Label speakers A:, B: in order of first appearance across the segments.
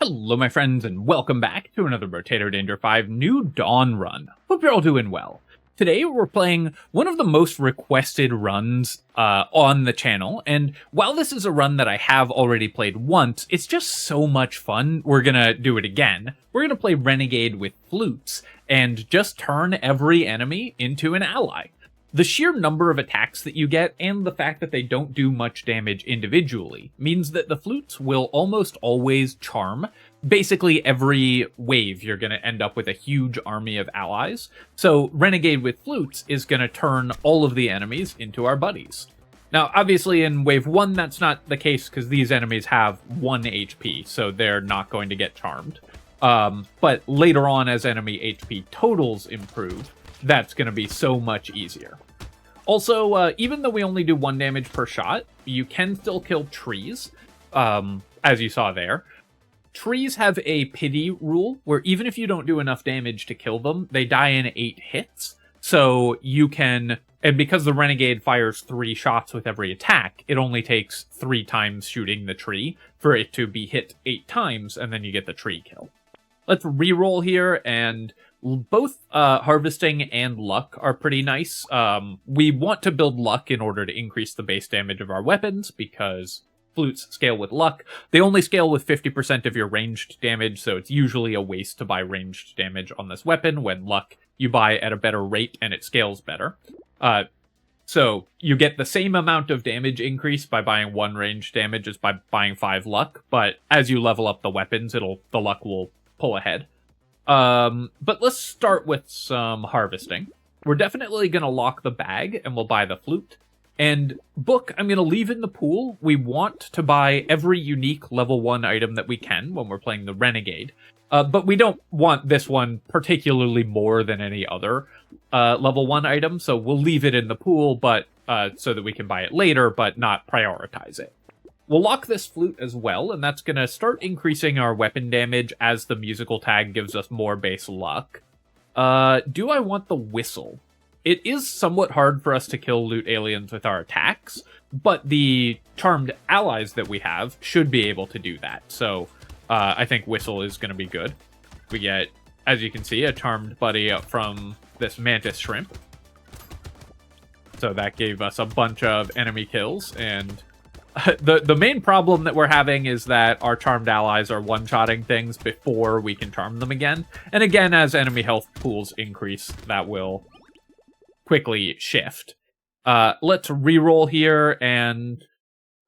A: Hello my friends and welcome back to another Brotato Danger 5 New Dawn run. Hope you're all doing well. Today we're playing one of the most requested runs on the channel, and while this is a run that I have already played once, it's just so much fun we're gonna do it again. We're gonna play Renegade with Flutes, and just turn every enemy into an ally. The sheer number of attacks that you get, and the fact that they don't do much damage individually, means that the Flutes will almost always charm. Basically every wave you're going to end up with a huge army of allies, so Renegade with Flutes is going to turn all of the enemies into our buddies. Now obviously in wave 1 that's not the case because these enemies have 1 HP, so they're not going to get charmed. But later on as enemy HP totals improve, that's going to be so much easier. Also, even though we only do 1 damage per shot, you can still kill trees, as you saw there. Trees have a pity rule, where even if you don't do enough damage to kill them, they die in 8 hits. So you can, and because the Renegade fires 3 shots with every attack, it only takes 3 times shooting the tree for it to be hit 8 times, and then you get the tree kill. Let's reroll here, and both harvesting and luck are pretty nice. We want to build luck in order to increase the base damage of our weapons, because flutes scale with luck. They only scale with 50% of your ranged damage, so it's usually a waste to buy ranged damage on this weapon, when luck you buy at a better rate and it scales better. So you get the same amount of damage increase by buying 1 ranged damage as by buying 5 luck, but as you level up the weapons, the luck will pull ahead. But let's start with some harvesting. We're definitely going to lock the bag, and we'll buy the flute. And book, I'm going to leave in the pool. We want to buy every unique level 1 item that we can when we're playing the Renegade. But we don't want this one particularly more than any other level 1 item, so we'll leave it in the pool, but so that we can buy it later, but not prioritize it. We'll lock this flute as well, and that's going to start increasing our weapon damage as the musical tag gives us more base luck. Do I want the whistle? It is somewhat hard for us to kill loot aliens with our attacks, but the charmed allies that we have should be able to do that, so I think whistle is going to be good. We get, as you can see, a charmed buddy up from this mantis shrimp. So that gave us a bunch of enemy kills, and the main problem that we're having is that our charmed allies are one-shotting things before we can charm them again. And again, as enemy health pools increase, that will quickly shift. Let's reroll here, and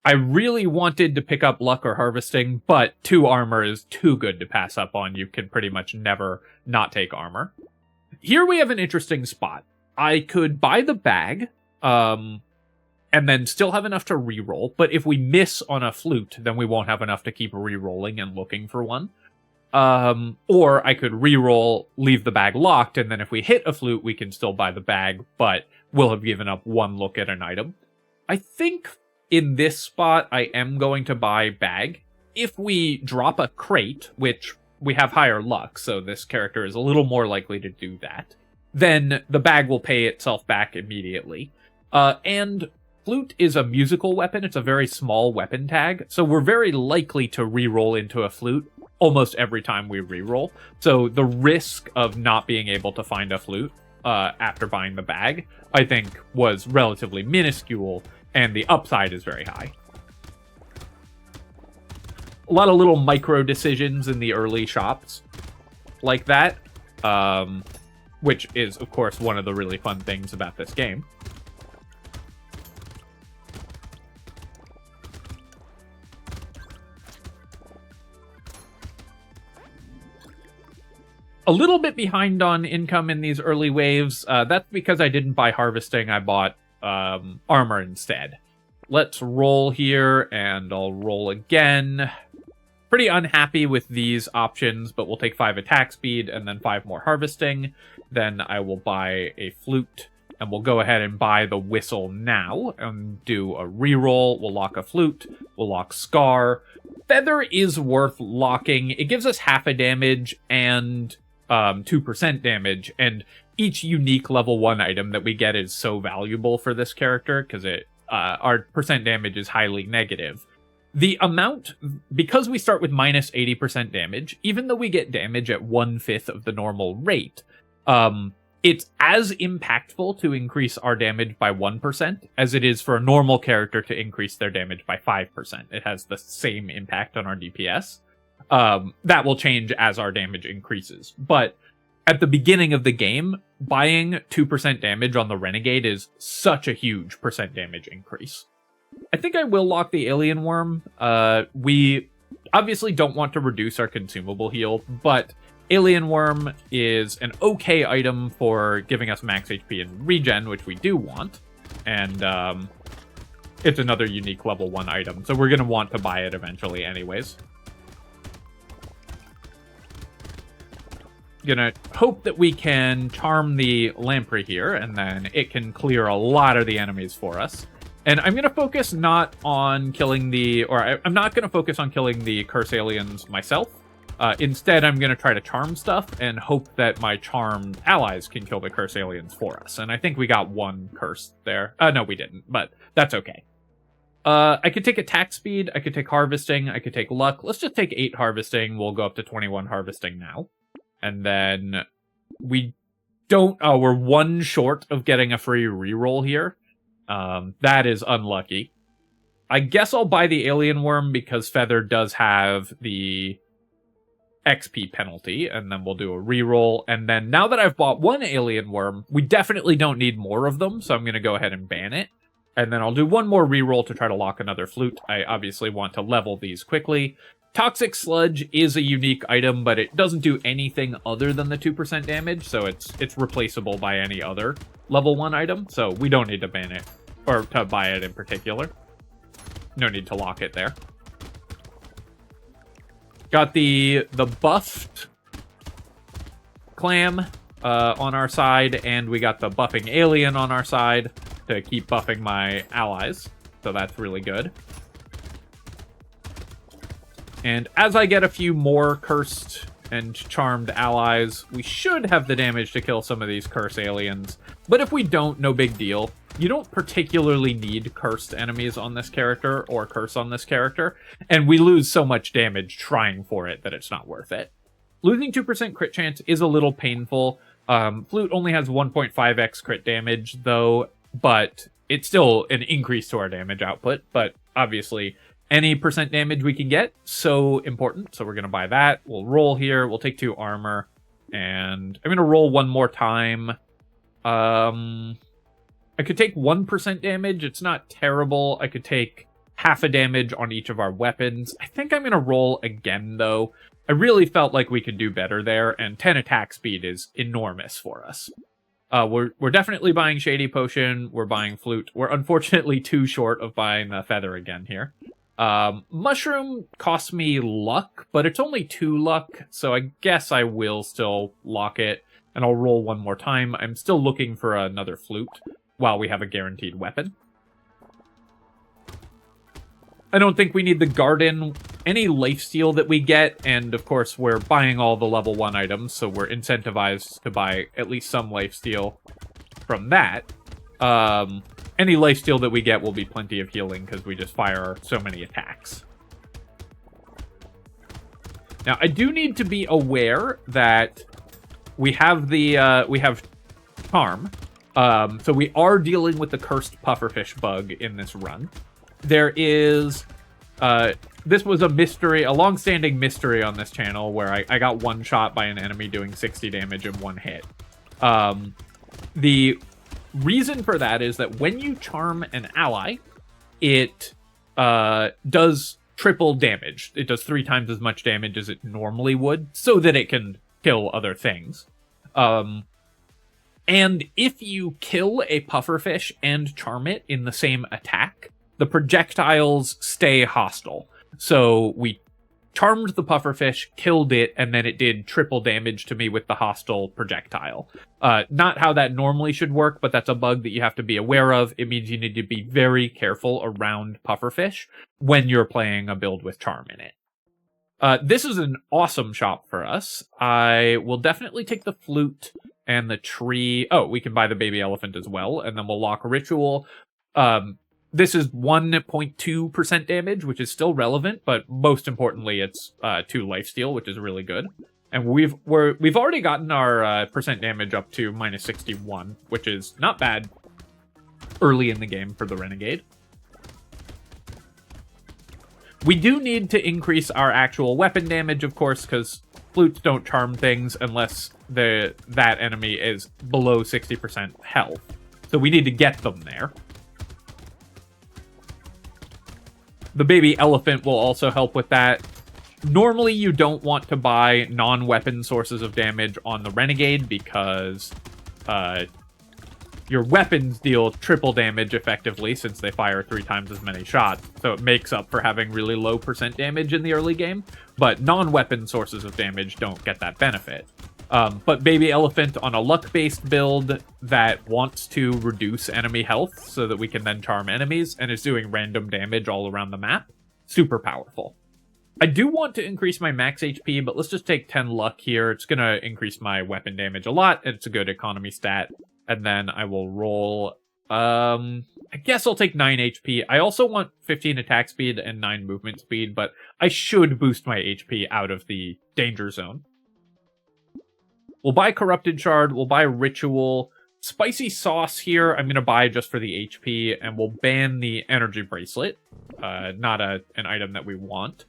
A: I really wanted to pick up luck or harvesting, but 2 armor is too good to pass up on. You can pretty much never not take armor. Here we have an interesting spot. I could buy the bag, and then still have enough to reroll, but if we miss on a flute, then we won't have enough to keep rerolling and looking for one. Or I could reroll, leave the bag locked, and then if we hit a flute, we can still buy the bag, but we'll have given up 1 look at an item. I think in this spot, I am going to buy bag. If we drop a crate, which we have higher luck, so this character is a little more likely to do that, then the bag will pay itself back immediately. And flute is a musical weapon. It's a very small weapon tag, so we're very likely to reroll into a flute almost every time we reroll. So the risk of not being able to find a flute after buying the bag, I think, was relatively minuscule, and the upside is very high. A lot of little micro decisions in the early shops like that, which is, of course, one of the really fun things about this game. A little bit behind on income in these early waves. That's because I didn't buy harvesting. I bought armor instead. Let's roll here, and I'll roll again. Pretty unhappy with these options, but we'll take 5 attack speed and then 5 more harvesting. Then I will buy a flute, and we'll go ahead and buy the whistle now and do a reroll. We'll lock a flute. We'll lock Scar. Feather is worth locking. It gives us half a damage and 2% damage, and each unique level 1 item that we get is so valuable for this character because our percent damage is highly negative. The amount, because we start with minus 80% damage, even though we get damage at 1/5 of the normal rate, it's as impactful to increase our damage by 1% as it is for a normal character to increase their damage by 5%. It has the same impact on our DPS. That will change as our damage increases. But at the beginning of the game, buying 2% damage on the Renegade is such a huge percent damage increase. I think I will lock the Alien Worm. We obviously don't want to reduce our consumable heal, but Alien Worm is an okay item for giving us max HP and regen, which we do want. And it's another unique level 1 item, so we're going to want to buy it eventually anyways. Gonna hope that we can charm the Lamprey here, and then it can clear a lot of the enemies for us. And I'm gonna focus not on killing I'm not gonna focus on killing the curse aliens myself. Instead, I'm gonna try to charm stuff and hope that my charmed allies can kill the curse aliens for us. And I think we got 1 curse there. No, we didn't, but that's okay. I could take attack speed, I could take harvesting, I could take luck. Let's just take 8 harvesting. We'll go up to 21 harvesting now. And then we don't... Oh, we're 1 short of getting a free reroll here. That is unlucky. I guess I'll buy the Alien Worm because Feather does have the XP penalty, and then we'll do a reroll. And then now that I've bought 1 Alien Worm, we definitely don't need more of them, so I'm going to go ahead and ban it. And then I'll do 1 more reroll to try to lock another Flute. I obviously want to level these quickly. Toxic Sludge is a unique item, but it doesn't do anything other than the 2% damage, so it's replaceable by any other level 1 item, so we don't need to ban it, or to buy it in particular. No need to lock it there. Got the buffed clam on our side, and we got the buffing alien on our side to keep buffing my allies, so that's really good. And as I get a few more cursed and charmed allies, we should have the damage to kill some of these curse aliens. But if we don't, no big deal. You don't particularly need cursed enemies on this character, or curse on this character, and we lose so much damage trying for it that it's not worth it. Losing 2% crit chance is a little painful. Flute only has 1.5x crit damage, though, but it's still an increase to our damage output. But obviously, any percent damage we can get, so important. So we're going to buy that. We'll roll here. We'll take 2 armor. And I'm going to roll 1 more time. I could take 1% damage. It's not terrible. I could take half a damage on each of our weapons. I think I'm going to roll again, though. I really felt like we could do better there, and 10 attack speed is enormous for us. We're definitely buying Shady Potion. We're buying Flute. We're unfortunately too short of buying the Feather again here. Mushroom costs me luck, but it's only 2 luck, so I guess I will still lock it, and I'll roll 1 more time. I'm still looking for another Flute while we have a guaranteed weapon. I don't think we need the Garden, any lifesteal that we get, and of course we're buying all the level 1 items, so we're incentivized to buy at least some lifesteal from that. Any lifesteal that we get will be plenty of healing because we just fire so many attacks. Now, I do need to be aware that we have Charm. So we are dealing with the cursed pufferfish bug in this run. There is, this was a long-standing mystery on this channel where I got 1 shot by an enemy doing 60 damage in 1 hit. The reason for that is that when you charm an ally, it does triple damage. It does 3 times as much damage as it normally would, so that it can kill other things. And if you kill a pufferfish and charm it in the same attack, the projectiles stay hostile. So we charmed the pufferfish, killed it, and then it did triple damage to me with the hostile projectile. Not how that normally should work, but that's a bug that you have to be aware of. It means you need to be very careful around pufferfish when you're playing a build with charm in it. This is an awesome shop for us. I will definitely take the Flute and the tree. Oh, we can buy the baby elephant as well, and then we'll lock Ritual. This is 1.2% damage, which is still relevant, but most importantly, it's 2 lifesteal, which is really good. And we've already gotten our percent damage up to -61, which is not bad early in the game for the Renegade. We do need to increase our actual weapon damage, of course, because flutes don't charm things unless that enemy is below 60% health. So we need to get them there. The baby elephant will also help with that. Normally, you don't want to buy non-weapon sources of damage on the Renegade because your weapons deal triple damage effectively since they fire 3 times as many shots. So it makes up for having really low percent damage in the early game. But non-weapon sources of damage don't get that benefit. But Baby Elephant on a luck-based build that wants to reduce enemy health so that we can then charm enemies and is doing random damage all around the map. Super powerful. I do want to increase my max HP, but let's just take 10 luck here. It's going to increase my weapon damage a lot, and it's a good economy stat. And then I will roll... I guess I'll take 9 HP. I also want 15 attack speed and 9 movement speed, but I should boost my HP out of the danger zone. We'll buy Corrupted Shard, we'll buy Ritual. Spicy Sauce here, I'm going to buy just for the HP, and we'll ban the Energy Bracelet. Not an item that we want.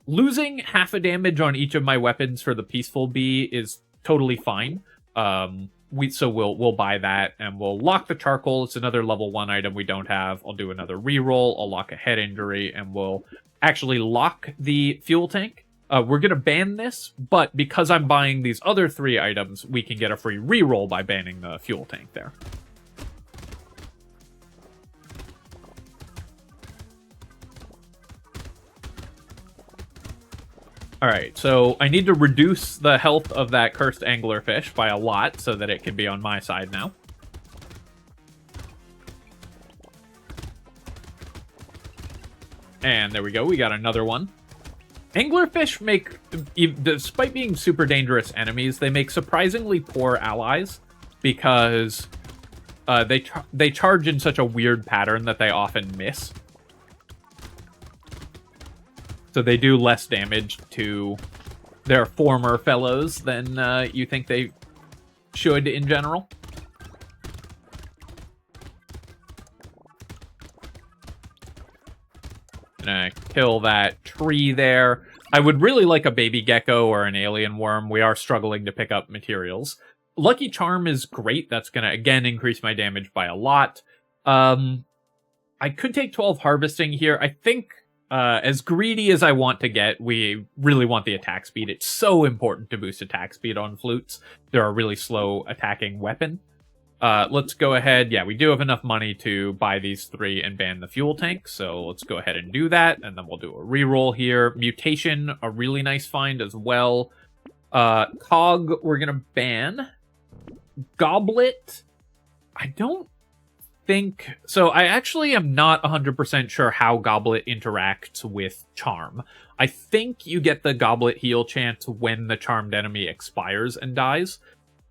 A: Losing half a damage on each of my weapons for the Peaceful Bee is totally fine. So we'll buy that, and we'll lock the Charcoal. It's another level 1 item we don't have. I'll do another reroll, I'll lock a head injury, and we'll actually lock the Fuel Tank. We're going to ban this, but because I'm buying these other 3 items, we can get a free reroll by banning the Fuel Tank there. Alright, so I need to reduce the health of that cursed anglerfish by a lot so that it can be on my side now. And there we go, we got another one. Anglerfish make, despite being super dangerous enemies, they make surprisingly poor allies because they charge in such a weird pattern that they often miss. So they do less damage to their former fellows than you think they should in general. Gonna kill that tree there. I would really like a baby gecko or an alien worm. We are struggling to pick up materials. Lucky Charm is great. That's gonna, again, increase my damage by a lot. I could take 12 harvesting here. I think, as greedy as I want to get, we really want the attack speed. It's so important to boost attack speed on flutes. They're a really slow attacking weapon. Let's go ahead. Yeah, we do have enough money to buy these 3 and ban the fuel tank. So let's go ahead and do that. And then we'll do a reroll here. Mutation, a really nice find as well. Cog, we're going to ban. Goblet, I don't think... So I actually am not 100% sure how Goblet interacts with Charm. I think you get the Goblet heal chance when the charmed enemy expires and dies.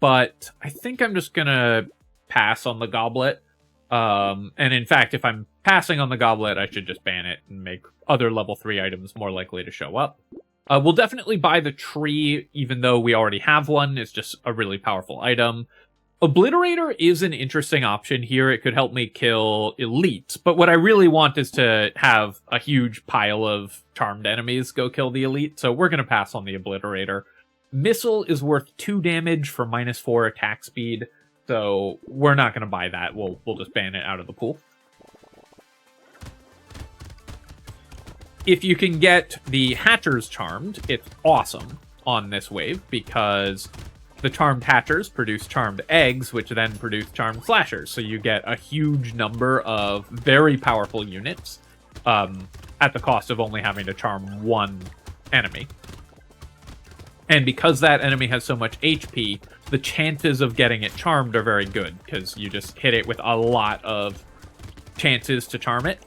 A: But I think I'm just going to pass on the Goblet. And in fact, if I'm passing on the Goblet, I should just ban it and make other level 3 items more likely to show up. We'll definitely buy the tree, even though we already have one. It's just a really powerful item. Obliterator is an interesting option here. It could help me kill elites. But what I really want is to have a huge pile of charmed enemies go kill the elite. So we're going to pass on the Obliterator. Missile is worth 2 damage for -4 attack speed, so we're not going to buy that. We'll just ban it out of the pool. If you can get the Hatchers charmed, it's awesome on this wave, because the charmed Hatchers produce charmed eggs, which then produce charmed Slashers, so you get a huge number of very powerful units at the cost of only having to charm 1 enemy. And because that enemy has so much HP, the chances of getting it charmed are very good, because you just hit it with a lot of chances to charm it.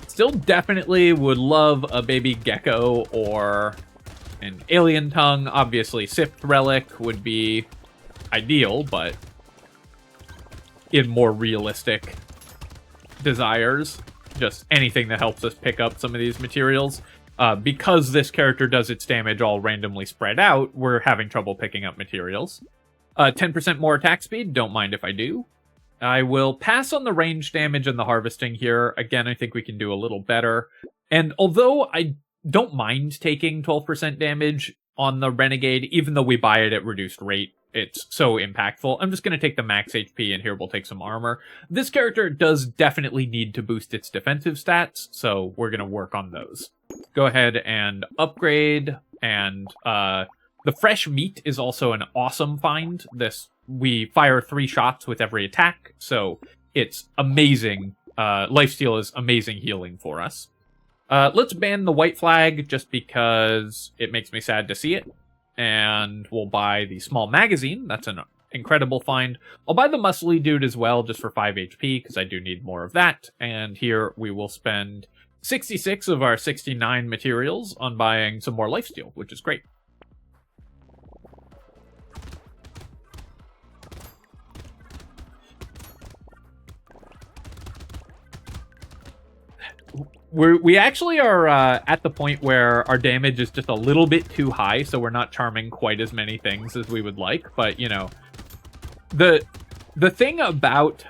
A: Still definitely would love a baby gecko or an alien tongue. Obviously, Sift Relic would be ideal, but in more realistic desires, just anything that helps us pick up some of these materials. Because this character does its damage all randomly spread out, we're having trouble picking up materials. 10% more attack speed, don't mind if I do. I will pass on the range damage and the harvesting here. Again, I think we can do a little better. And although I don't mind taking 12% damage on the Renegade, even though we buy it at reduced rate, it's so impactful. I'm just going to take the max HP, and here we'll take some armor. This character does definitely need to boost its defensive stats, so we're going to work on those. Go ahead and upgrade, and the fresh meat is also an awesome find. We fire 3 shots with every attack, so it's amazing. Lifesteal is amazing healing for us. Let's ban the white flag, just because it makes me sad to see it. And we'll buy the small magazine. That's an incredible find. I'll buy the muscly dude as well, just for 5 HP, because I do need more of that. And here we will spend 66 of our 69 materials on buying some more lifesteal, which is great. We actually are at the point where our damage is just a little bit too high, so we're not charming quite as many things as we would like. But, you know, the thing about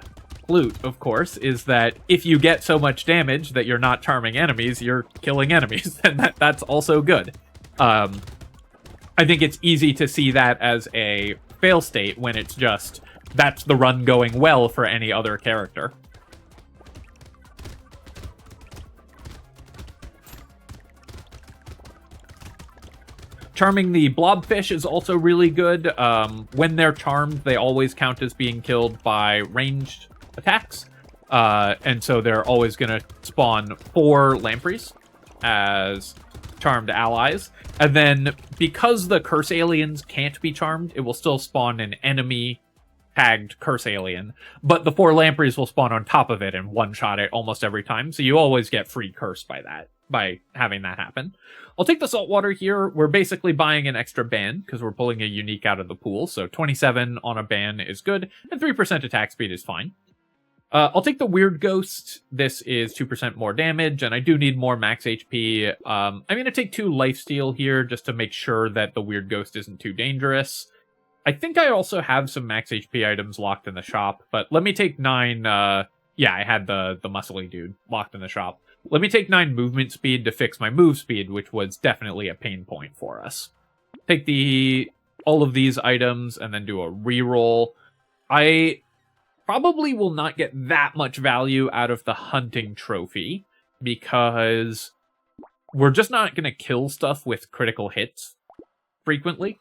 A: Flute, of course, is that if you get so much damage that you're not charming enemies, you're killing enemies, and that's also good. I think it's easy to see that as a fail state when it's just, that's the run going well for any other character. Charming the blobfish is also really good. When they're charmed, they always count as being killed by ranged attacks. And so they're always going to spawn 4 lampreys as charmed allies. And then, because the curse aliens can't be charmed, it will still spawn an enemy tagged curse alien. But the 4 lampreys will spawn on top of it and one-shot it almost every time. So you always get free curse by having that happen. I'll take the saltwater here. We're basically buying an extra ban because we're pulling a unique out of the pool. So 27 on a ban is good, and 3% attack speed is fine. I'll take the weird ghost. This is 2% more damage, and I do need more max HP. I'm going to take 2 lifesteal here just to make sure that the weird ghost isn't too dangerous. I think I also have some max HP items locked in the shop, but let me take 9... yeah, I had the muscly dude locked in the shop. Let me take 9 movement speed to fix my move speed, which was definitely a pain point for us. Take all of these items and then do a reroll. I probably will not get that much value out of the hunting trophy because we're just not going to kill stuff with critical hits frequently.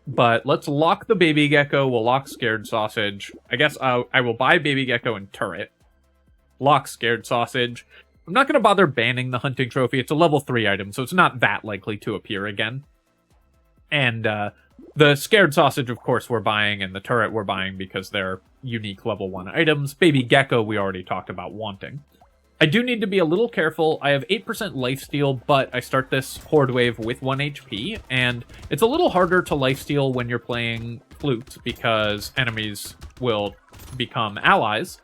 A: But let's lock the baby gecko. We'll lock scared sausage. I guess I will buy baby gecko and turret. Lock scared sausage. I'm not going to bother banning the hunting trophy. It's a level 3 item, so it's not that likely to appear again. And the scared sausage, of course, we're buying, and the turret we're buying because they're unique level 1 items. Baby gecko we already talked about wanting. I do need to be a little careful. I have 8% lifesteal, but I start this horde wave with 1 HP, and it's a little harder to lifesteal when you're playing Flute because enemies will become allies.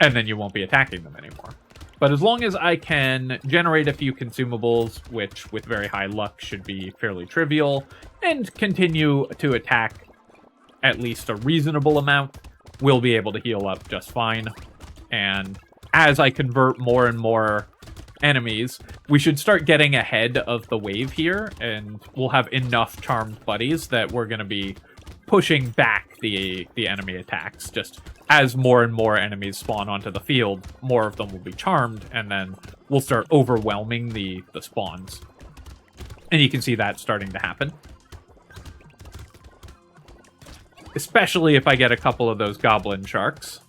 A: And then you won't be attacking them anymore. But as long as I can generate a few consumables, which with very high luck should be fairly trivial, and continue to attack at least a reasonable amount, we'll be able to heal up just fine. And as I convert more and more enemies, we should start getting ahead of the wave here, and we'll have enough charmed buddies that we're going to be pushing back the enemy attacks. Just as more and more enemies spawn onto the field, more of them will be charmed, and then we'll start overwhelming the spawns. And you can see that starting to happen. Especially if I get a couple of those goblin sharks.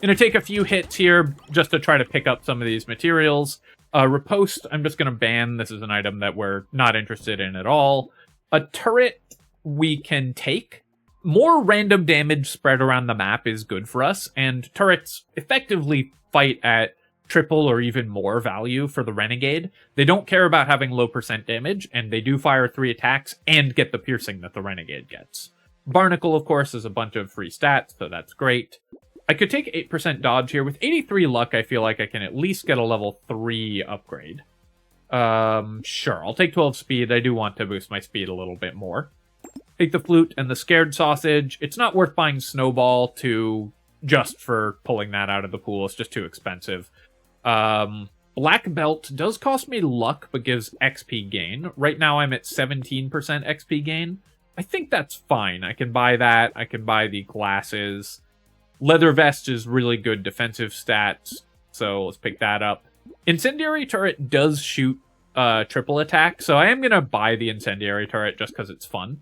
A: Gonna take a few hits here just to try to pick up some of these materials. Riposte, I'm just gonna ban. This is an item that we're not interested in at all. A turret we can take. More random damage spread around the map is good for us, and turrets effectively fight at triple or even more value for the Renegade. They don't care about having low percent damage, and they do fire 3 attacks and get the piercing that the Renegade gets. Barnacle, of course, is a bunch of free stats, so that's great. I could take 8% dodge here. With 83 luck, I feel like I can at least get a level 3 upgrade. Sure, I'll take 12 speed. I do want to boost my speed a little bit more. Take the Flute and the Scared Sausage. It's not worth buying Snowball just for pulling that out of the pool. It's just too expensive. Black Belt does cost me luck, but gives XP gain. Right now I'm at 17% XP gain. I think that's fine. I can buy that. I can buy the glasses. Leather Vest is really good defensive stats, so let's pick that up. Incendiary Turret does shoot triple attack, so I am going to buy the Incendiary Turret just because it's fun.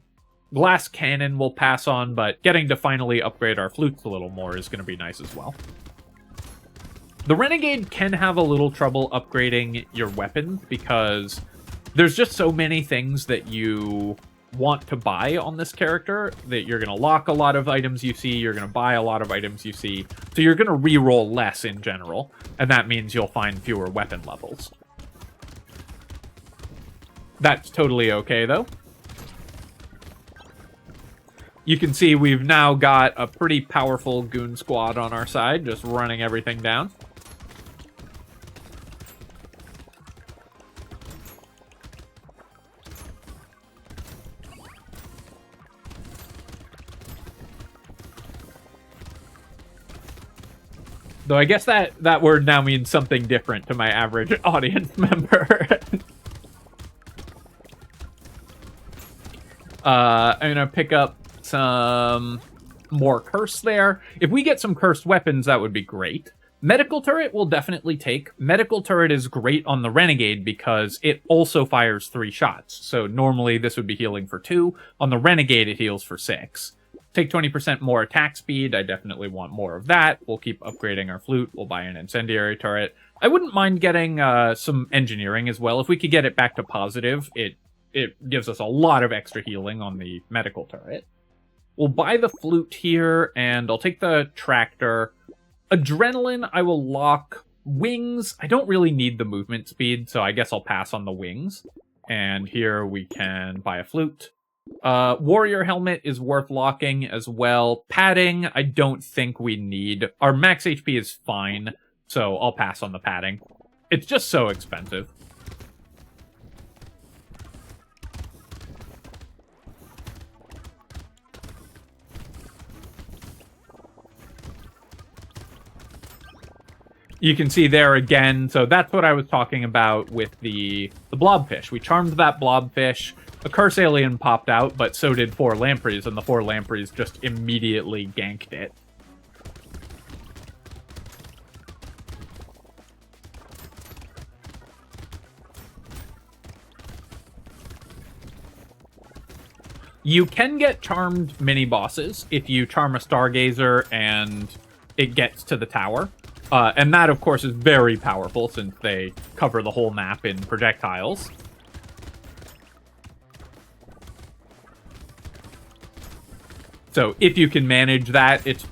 A: Glass Cannon will pass on, but getting to finally upgrade our flutes a little more is going to be nice as well. The Renegade can have a little trouble upgrading your weapons because there's just so many things that you want to buy on this character that you're going to lock a lot of items you see, you're going to buy a lot of items you see, so you're going to reroll less in general, and that means you'll find fewer weapon levels. That's totally okay, though. You can see we've now got a pretty powerful goon squad on our side, just running everything down. Though I guess that word now means something different to my average audience member. I'm gonna pick up some more curse there. If we get some cursed weapons, that would be great. Medical Turret will definitely take. Medical Turret is great on the Renegade because it also fires 3 shots. So normally this would be healing for 2. On the Renegade, it heals for 6. Take 20% more attack speed. I definitely want more of that. We'll keep upgrading our Flute. We'll buy an Incendiary Turret. I wouldn't mind getting some Engineering as well. If we could get it back to positive, it gives us a lot of extra healing on the Medical Turret. We'll buy the Flute here, and I'll take the Tractor. Adrenaline, I will lock. Wings, I don't really need the movement speed, so I guess I'll pass on the wings. And here we can buy a Flute. Warrior Helmet is worth locking as well. Padding, I don't think we need. Our max HP is fine, so I'll pass on the padding. It's just so expensive. You can see there again, so that's what I was talking about with the blobfish. We charmed that blobfish. A curse alien popped out, but so did 4 lampreys, and the 4 lampreys just immediately ganked it. You can get charmed mini-bosses if you charm a Stargazer and it gets to the tower. And that, of course, is very powerful since they cover the whole map in projectiles. So if you can manage that, it's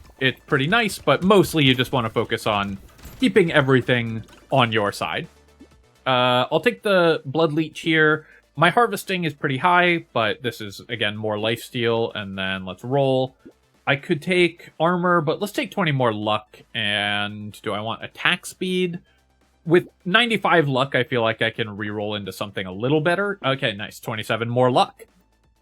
A: pretty nice, but mostly you just want to focus on keeping everything on your side. I'll take the Blood Leech here. My harvesting is pretty high, but this is, again, more lifesteal, and then let's roll. I could take armor, but let's take 20 more luck, and do I want attack speed? With 95 luck, I feel like I can reroll into something a little better. Okay, nice, 27 more luck.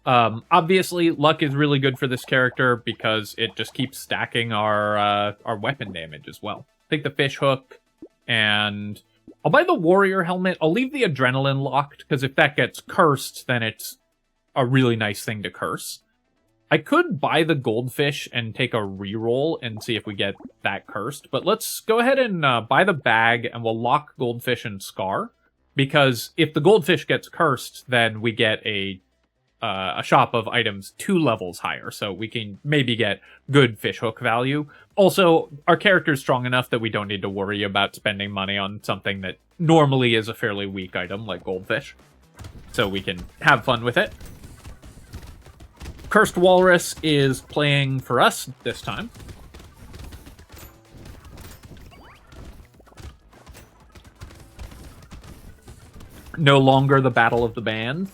A: Obviously, luck is really good for this character because it just keeps stacking our weapon damage as well. Take the fish hook, and I'll buy the warrior helmet. I'll leave the adrenaline locked, because if that gets cursed, then it's a really nice thing to curse. I could buy the goldfish and take a reroll and see if we get that cursed, but let's go ahead and buy the bag, and we'll lock goldfish and scar, because if the goldfish gets cursed, then we get a shop of items 2 levels higher, so we can maybe get good fishhook value. Also, our character's strong enough that we don't need to worry about spending money on something that normally is a fairly weak item, like goldfish. So we can have fun with it. Cursed Walrus is playing for us this time. No longer the battle of the bands.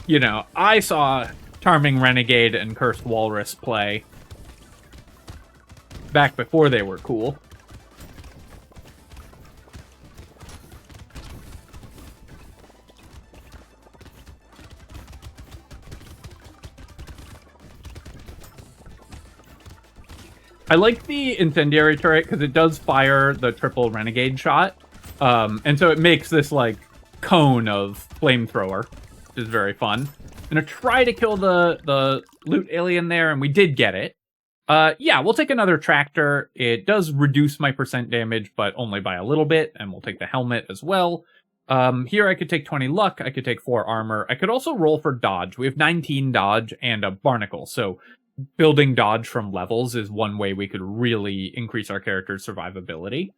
A: You know, I saw Charming Renegade and Cursed Walrus play back before they were cool. I like the incendiary turret because it does fire the triple Renegade shot. And so it makes this, like, cone of flamethrower, which is very fun. I'm gonna try to kill the loot alien there, and we did get it. Yeah, we'll take another tractor. It does reduce my percent damage, but only by a little bit, and we'll take the helmet as well. Here I could take 20 luck, I could take 4 armor. I could also roll for dodge. We have 19 dodge and a barnacle, so building dodge from levels is one way we could really increase our character's survivability.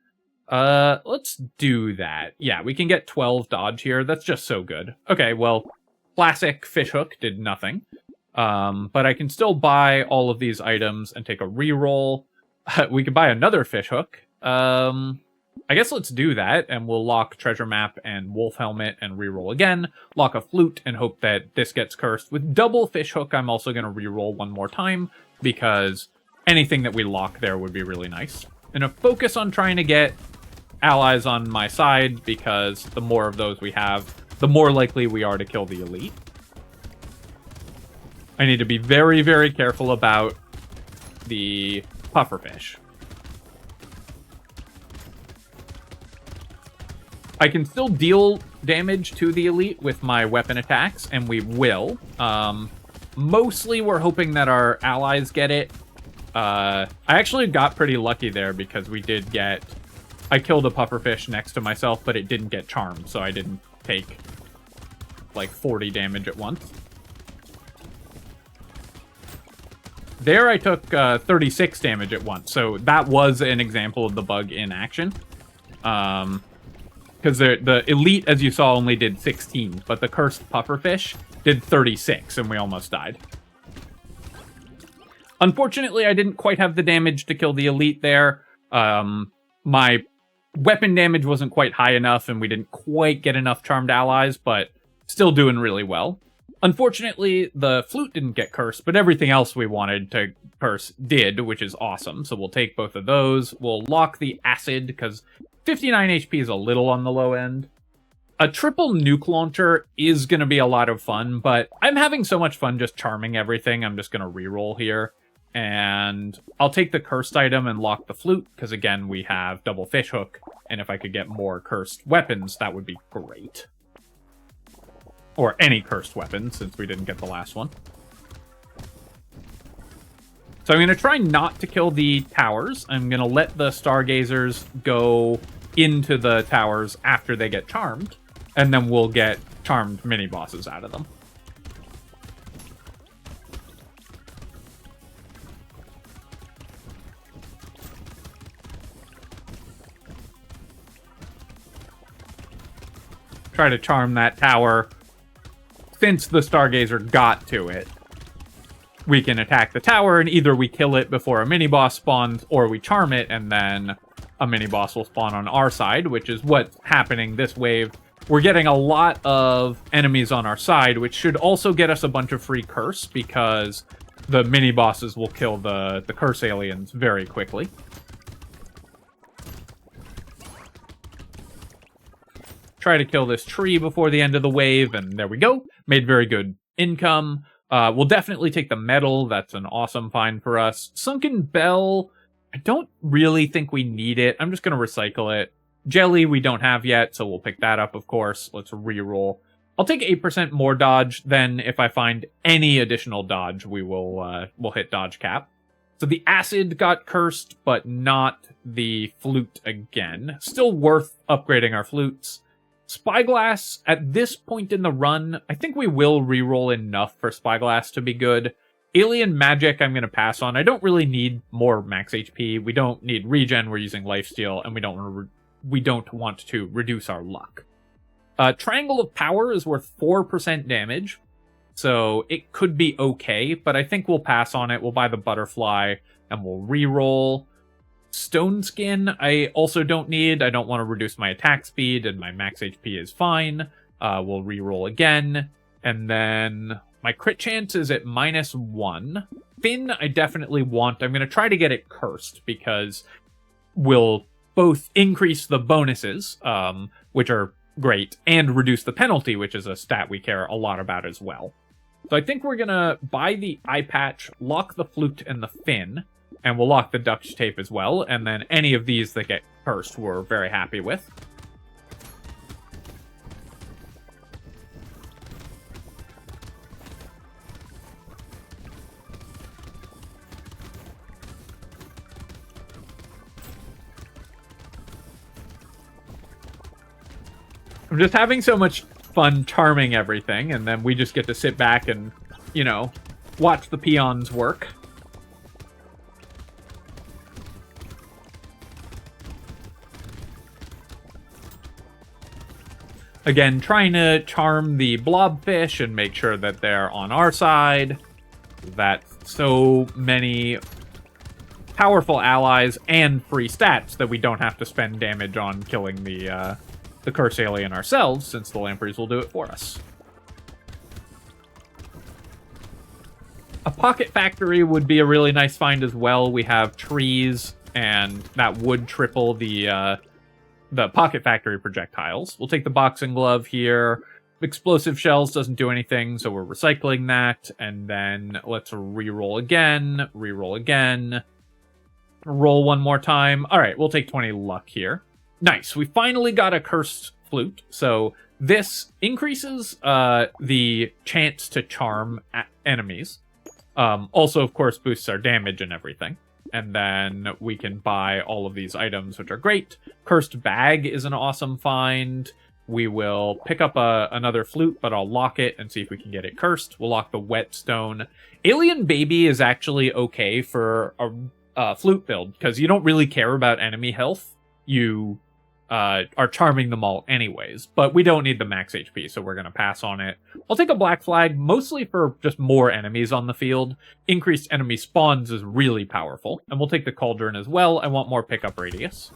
A: Let's do that. Yeah, we can get 12 dodge here. That's just so good. Okay, well, classic fishhook did nothing. But I can still buy all of these items and take a reroll. We could buy another fishhook. I guess let's do that, and we'll lock treasure map and wolf helmet and reroll again. Lock a flute and hope that this gets cursed. With double fishhook, I'm also going to reroll one more time, because anything that we lock there would be really nice. I'm going to focus on trying to get allies on my side, because the more of those we have, the more likely we are to kill the elite. I need to be very, very careful about the pufferfish. I can still deal damage to the elite with my weapon attacks, and we will. Mostly we're hoping that our allies get it. I actually got pretty lucky there because we did get... I killed a pufferfish next to myself, but it didn't get charmed, so I didn't take like 40 damage at once. There I took 36 damage at once, so that was an example of the bug in action. Because the elite, as you saw, only did 16, but the cursed pufferfish did 36, and we almost died. Unfortunately, I didn't quite have the damage to kill the elite there. My weapon damage wasn't quite high enough, and we didn't quite get enough charmed allies, but still doing really well. Unfortunately, the flute didn't get cursed, but everything else we wanted to curse did, which is awesome. So we'll take both of those. We'll lock the acid, because 59 HP is a little on the low end. A triple nuke launcher is going to be a lot of fun, but I'm having so much fun just charming everything, I'm just going to reroll here. And I'll take the cursed item and lock the flute, because again, we have double fishhook, and if I could get more cursed weapons, that would be great. Or any cursed weapon, since we didn't get the last one. So I'm going to try not to kill the towers. I'm going to let the stargazers go into the towers after they get charmed, and then we'll get charmed mini-bosses out of them. Try to charm that tower. Since the stargazer got to it, we can attack the tower, and either we kill it before a mini-boss spawns, or we charm it, and then a mini-boss will spawn on our side, which is what's happening this wave. We're getting a lot of enemies on our side, which should also get us a bunch of free curse, because the mini-bosses will kill the curse aliens very quickly. Try to kill this tree before the end of the wave, and there we go. Made very good income. We'll definitely take the metal. That's an awesome find for us. Sunken Bell, I don't really think we need it. I'm just going to recycle it. Jelly we don't have yet, so we'll pick that up, of course. Let's reroll. I'll take 8% more dodge, then if I find any additional dodge, we'll hit dodge cap. So the acid got cursed, but not the flute again. Still worth upgrading our flutes. Spyglass, at this point in the run, I think we will reroll enough for Spyglass to be good. Alien Magic, I'm going to pass on. I don't really need more max HP. We don't need regen. We're using Lifesteal, and we don't want to reduce our luck. Triangle of Power is worth 4% damage. so it could be okay, but I think we'll pass on it. We'll buy the butterfly, and we'll reroll. Stone Skin, I also don't need. I don't want to reduce my attack speed, and my max HP is fine. We'll reroll again, and then my crit chance is at -1. Fin, I definitely want. I'm going to try to get it cursed, because we'll both increase the bonuses, which are great, and reduce the penalty, which is a stat we care a lot about as well. So I think we're going to buy the eye patch, lock the flute and the fin, and we'll lock the duct tape as well, and then any of these that get cursed we're very happy with. I'm just having so much fun charming everything, and then we just get to sit back and, you know, watch the peons work. Again, trying to charm the blobfish and make sure that they're on our side. That's so many powerful allies and free stats that we don't have to spend damage on killing the curse alien ourselves, since the lampreys will do it for us. A pocket factory would be a really nice find as well. We have trees, and that would triple the pocket factory projectiles. We'll take the boxing glove here. Explosive shells doesn't do anything, so we're recycling that. And then let's reroll again, roll one more time. All right, we'll take 20 luck here. Nice, we finally got a cursed flute. So this increases the chance to charm enemies. Also, of course, boosts our damage and everything. And then we can buy all of these items, which are great. Cursed Bag is an awesome find. We will pick up another flute, but I'll lock it and see if we can get it cursed. We'll lock the Whetstone. Alien Baby is actually okay for a flute build, because you don't really care about enemy health. You are charming them all anyways, but we don't need the max HP, so we're going to pass on it. I'll take a black flag, mostly for just more enemies on the field. Increased enemy spawns is really powerful, and we'll take the cauldron as well. I want more pickup radius.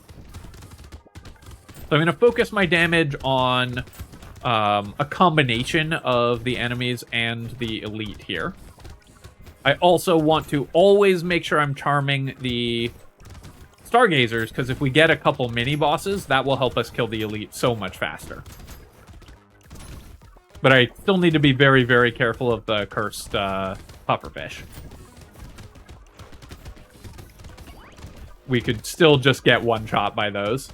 A: So I'm going to focus my damage on a combination of the enemies and the elite here. I also want to always make sure I'm charming the Stargazers, because if we get a couple mini-bosses, that will help us kill the elite so much faster. But I still need to be very, very careful of the cursed pufferfish. We could still just get one-shot by those.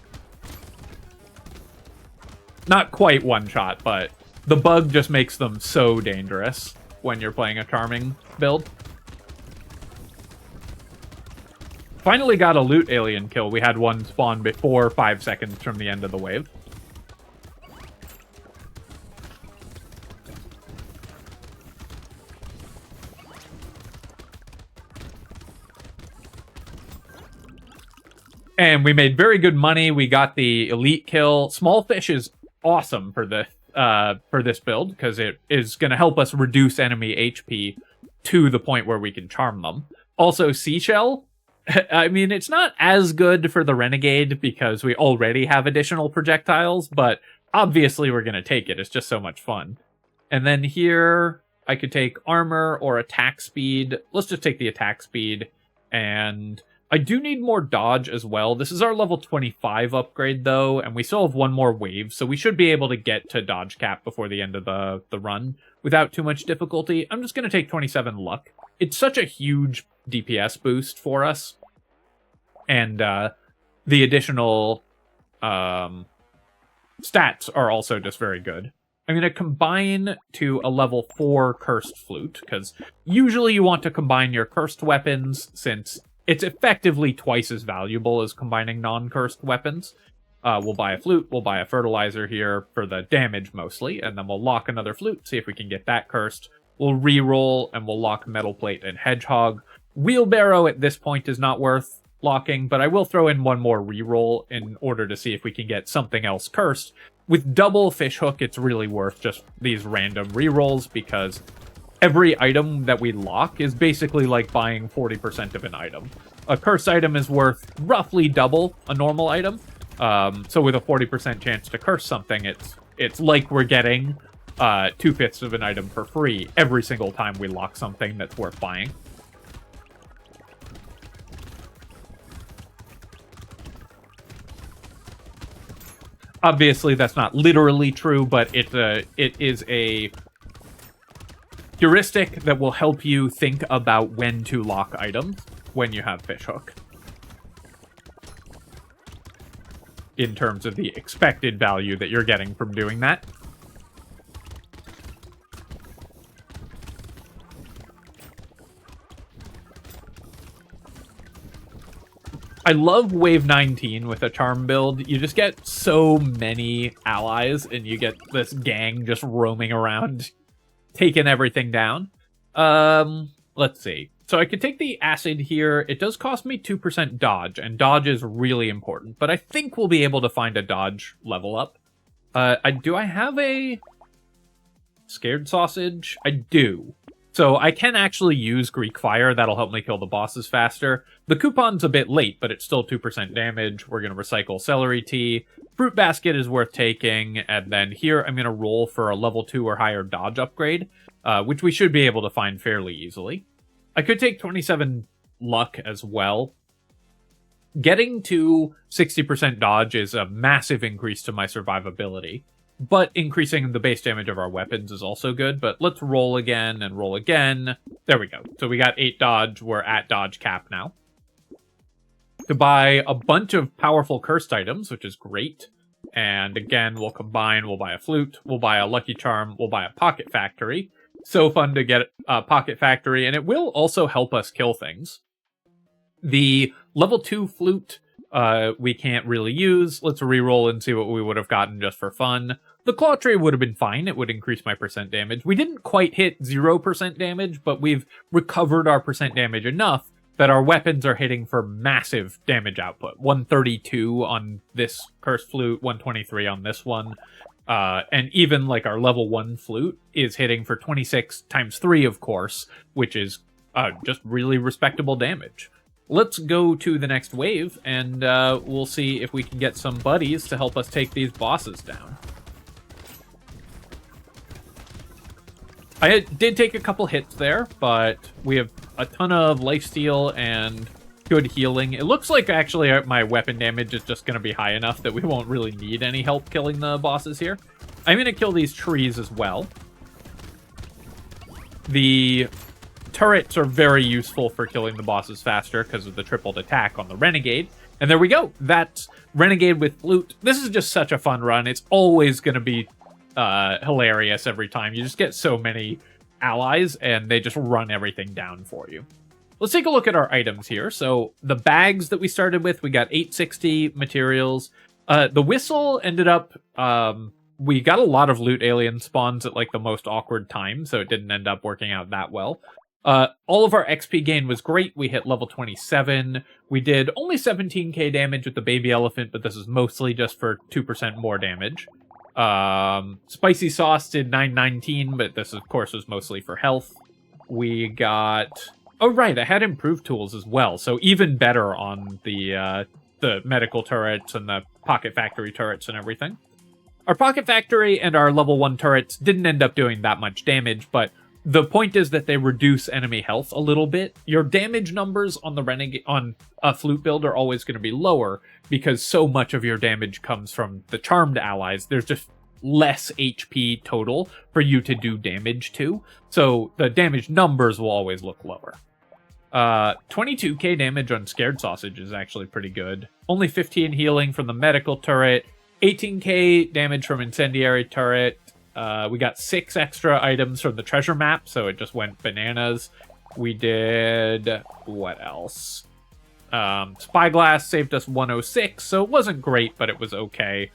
A: Not quite one-shot, but the bug just makes them so dangerous when you're playing a charming build. Finally got a loot alien kill. We had one spawn before 5 seconds from the end of the wave. And we made very good money. We got the elite kill. Small fish is awesome for this build, because it is going to help us reduce enemy HP to the point where we can charm them. Also, seashell. I mean, it's not as good for the Renegade because we already have additional projectiles, but obviously we're going to take it. It's just so much fun. And then here, I could take armor or attack speed. Let's just take the attack speed. And I do need more dodge as well. This is our level 25 upgrade, though, and we still have one more wave, so we should be able to get to dodge cap before the end of the run without too much difficulty. I'm just going to take 27 luck. It's such a huge DPS boost for us, and the additional stats are also just very good. I'm going to combine to a level 4 Cursed Flute, because usually you want to combine your cursed weapons, since it's effectively twice as valuable as combining non-cursed weapons. We'll buy a flute, we'll buy a fertilizer here for the damage mostly, and then we'll lock another flute, see if we can get that cursed. We'll re-roll, and we'll lock metal plate and hedgehog. Wheelbarrow at this point is not worth locking, but I will throw in one more re-roll in order to see if we can get something else cursed. With double fishhook, it's really worth just these random re-rolls, because every item that we lock is basically like buying 40% of an item. A curse item is worth roughly double a normal item. So with a 40% chance to curse something, it's like we're getting 2/5 of an item for free every single time we lock something that's worth buying. Obviously, that's not literally true, but it is a heuristic that will help you think about when to lock items when you have Fishhook, in terms of the expected value that you're getting from doing that. I love Wave 19 with a Charm build. You just get so many allies, and you get this gang just roaming around, taking everything down. Let's see. So I could take the Acid here. It does cost me 2% dodge, and dodge is really important, but I think we'll be able to find a dodge level up. Do I have a Scared Sausage? I do. So I can actually use Greek Fire. That'll help me kill the bosses faster. The coupon's a bit late, but it's still 2% damage. We're going to recycle Celery Tea. Fruit Basket is worth taking. And then here I'm going to roll for a level 2 or higher dodge upgrade, which we should be able to find fairly easily. I could take 27 luck as well. Getting to 60% dodge is a massive increase to my survivability. But increasing the base damage of our weapons is also good. But let's roll again and roll again. There we go. So we got 8 dodge. We're at dodge cap now. To buy a bunch of powerful cursed items, which is great. And again, we'll combine. We'll buy a Flute. We'll buy a Lucky Charm. We'll buy a Pocket Factory. So fun to get a Pocket Factory. And it will also help us kill things. The level 2 Flute we can't really use. Let's reroll and see what we would have gotten just for fun. The Claw Tray would have been fine. It would increase my percent damage. We didn't quite hit 0% damage, but we've recovered our percent damage enough that our weapons are hitting for massive damage output. 132 on this Cursed Flute, 123 on this one. And even like our level 1 Flute is hitting for 26 times 3, of course, which is just really respectable damage. Let's go to the next wave, and we'll see if we can get some buddies to help us take these bosses down. I did take a couple hits there, but we have a ton of lifesteal and good healing. It looks like actually my weapon damage is just going to be high enough that we won't really need any help killing the bosses here. I'm going to kill these trees as well. The turrets are very useful for killing the bosses faster because of the tripled attack on the Renegade. And there we go. That's Renegade with Flute. This is just such a fun run. It's always going to be hilarious every time. You just get so many allies and they just run everything down for you. Let's take a look at our items here. So the bags that we started with, we got 860 materials. The whistle ended up, we got a lot of loot alien spawns at like the most awkward time, so it didn't end up working out that well. All of our XP gain was great. We hit level 27. We did only 17k damage with the baby elephant, but this is mostly just for 2% more damage. Spicy sauce did 919, but this of course was mostly for health. We got, oh right, I had improved tools as well, so even better on the medical turrets and the Pocket Factory turrets and everything. Our Pocket Factory and our level 1 turrets didn't end up doing that much damage, but the point is that they reduce enemy health a little bit. Your damage numbers on the Renegade, on a Flute build, are always going to be lower because so much of your damage comes from the charmed allies. There's just less HP total for you to do damage to, so the damage numbers will always look lower. 22k damage on Scared Sausage is actually pretty good. Only 15 healing from the medical turret, 18k damage from Incendiary turret. We got 6 extra items from the treasure map, so it just went bananas. We did, what else? Spyglass saved us 106, so it wasn't great, but it was okay.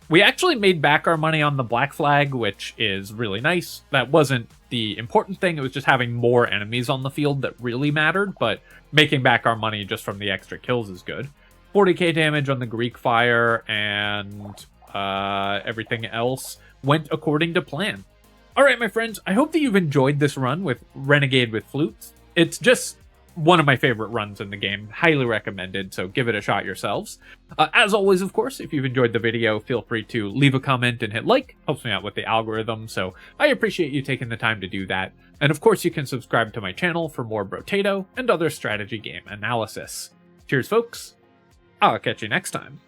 A: We actually made back our money on the Black Flag, which is really nice. That wasn't the important thing, it was just having more enemies on the field that really mattered, but making back our money just from the extra kills is good. 40k damage on the Greek Fire, and everything else went according to plan. All right, my friends, I hope that you've enjoyed this run with Renegade with Flute. It's just one of my favorite runs in the game. Highly recommended, so give it a shot yourselves. As always, of course, if you've enjoyed the video, feel free to leave a comment and hit like. Helps me out with the algorithm, so I appreciate you taking the time to do that. And of course, you can subscribe to my channel for more Brotato and other strategy game analysis. Cheers, folks. I'll catch you next time.